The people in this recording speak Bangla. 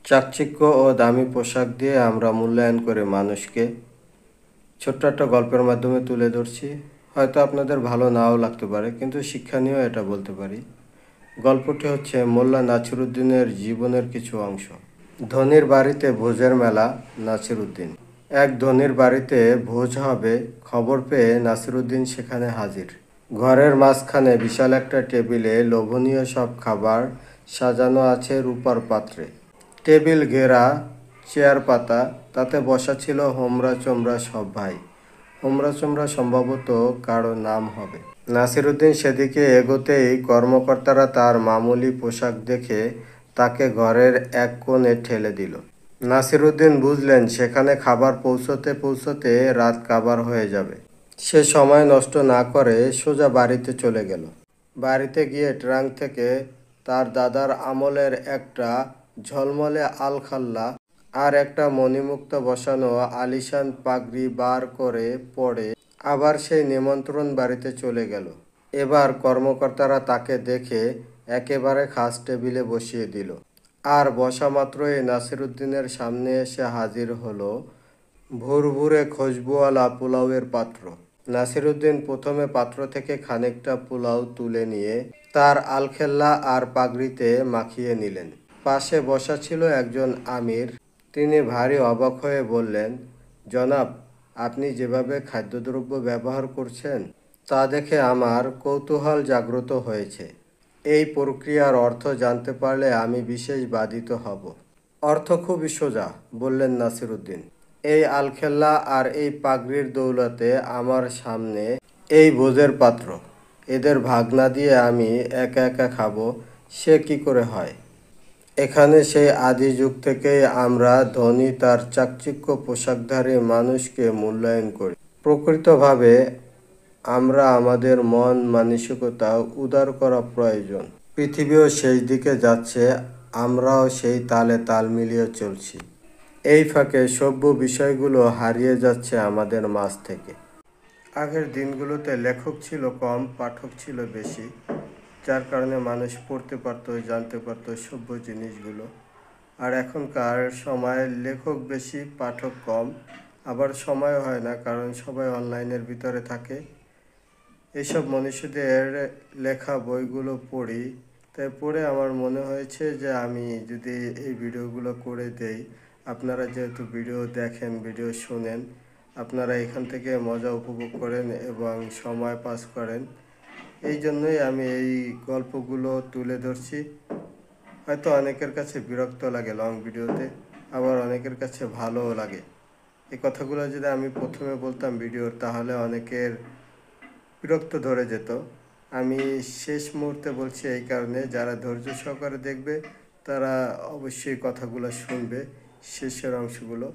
চাকচিক্য ও দামি পোশাক দিয়ে আমরা মূল্যায়ন করে মানুষকে ছোট্ট একটা গল্পের মাধ্যমে তুলে ধরছি। হয়তো আপনাদের ভালো নাও লাগতে পারে, কিন্তু শিক্ষণীয় এটা বলতে পারি। গল্পটি হচ্ছে মোল্লা নাছিরুদ্দিনের জীবনের কিছু অংশ। ধনির বাড়িতে ভোজের মেলা। নাছিরুদ্দিন। এক ধনির বাড়িতে ভোজ হবে, খবর পেয়ে নাসিরুদ্দিন সেখানে হাজির। ঘরের মাঝখানে বিশাল একটা টেবিলে লোভনীয় সব খাবার সাজানো আছে রূপার পাত্রে। টেবিল ঘেরা, চেয়ার পাতা, তাতে বসা ছিল হোমরা চোমরা সব ভাই। হোমরা চোমরা সম্ভবত কারো নাম হবে। নাসিরুদ্দিন সেদিকে এগোতেই কর্মকর্তারা তার মামুলি পোশাক দেখে তাকে ঘরের এক কোণে ঠেলে দিল। নাসিরুদ্দিন বুঝলেন সেখানে খাবার পৌঁছতে পৌঁছতে রাত কাবার হয়ে যাবে। সে সময় নষ্ট না করে সোজা বাড়িতে চলে গেল। বাড়িতে গিয়ে ট্রাঙ্ক থেকে তার দাদার আমলের একটা ঝলমলে আলখাল্লা আর একটা মণিমুক্তা বসানো আলিশান পাগড়ি বার করে পড়ে আবার সেই নিমন্ত্রণ বাড়িতে চলে গেল। এবার কর্মকর্তারা তাকে দেখে একেবারে খাস টেবিলে বসিয়ে দিল। আর বসা মাত্রই নাসিরুদ্দিনের সামনে এসে হাজির হলো ভুরভুরে খুশবুওয়ালা পোলাওয়ের পাত্র। নাসিরুদ্দিন প্রথমে পাত্র থেকে খানিকটা পোলাও তুলে নিয়ে তার আলখেল্লা আর পাগড়িতে মাখিয়ে নিলেন। পাশে বসা ছিল একজন আমির। তিনি ভারী অবাক হয়ে বললেন, জনাব, আপনি যেভাবে খাদ্যদ্রব্য ব্যবহার করছেন তা দেখে আমার কৌতূহল জাগ্রত হয়েছে। এই প্রক্রিয়ার অর্থ জানতে পারলে আমি বিশেষ বাধিত হব। অর্থ খুবই সোজা, বললেন নাসিরুদ্দিন। এই আলখেল্লা আর এই পাগড়ির দৌলতে আমার সামনে এই ভোজের পাত্র। এদের ভাগ না দিয়ে আমি একা একা খাবো, সে কি করে হয়? এখানে সেই আদি যুগ থেকেই আমরা ধনী তার চাকচিক্য পোশাকধারী মানুষকে মূল্যায়ন করি। প্রকৃতভাবে আমরা আমাদের মন মানসিকতা উদার করা প্রয়োজন। পৃথিবীও সেই দিকে যাচ্ছে, আমরাও সেই তালে তাল মিলিয়ে চলছি। এই ফাঁকে সভ্য বিষয়গুলো হারিয়ে যাচ্ছে আমাদের মাঝ থেকে। আগের দিনগুলোতে লেখক ছিল কম, পাঠক ছিল বেশি, যার কারণে মানুষ পড়তে পারতো, জানতে পারতো সভ্য জিনিসগুলো। আর এখনকার সময় লেখক বেশি, পাঠক কম, আবার সময় হয় না, কারণ সবাই অনলাইনের ভিতরে থাকে। এইসব মনীষীদের লেখা বইগুলো পড়ি, তাই পড়ে আমার মনে হয়েছে যে আমি যদি এই ভিডিওগুলো করে দেই, আপনারা যেহেতু ভিডিও দেখেন, ভিডিও শোনেন, আপনারা এখান থেকে মজা উপভোগ করেন এবং সময় পাস করেন। এই জন্যই আমি এই গল্পগুলো তুলে ধরছি। হয়তো অনেকের কাছে বিরক্ত লাগে লং ভিডিওতে, আবার অনেকের কাছে ভালোও লাগে। এই কথাগুলো যদি আমি প্রথমে বলতাম ভিডিওর, তাহলে অনেকের বিরক্ত ধরে যেত। আমি শেষ মুহূর্তে বলছি এই কারণে, যারা ধৈর্য সহকারে দেখবে তারা অবশ্যই কথাগুলো শুনবে, শেষের অংশগুলো।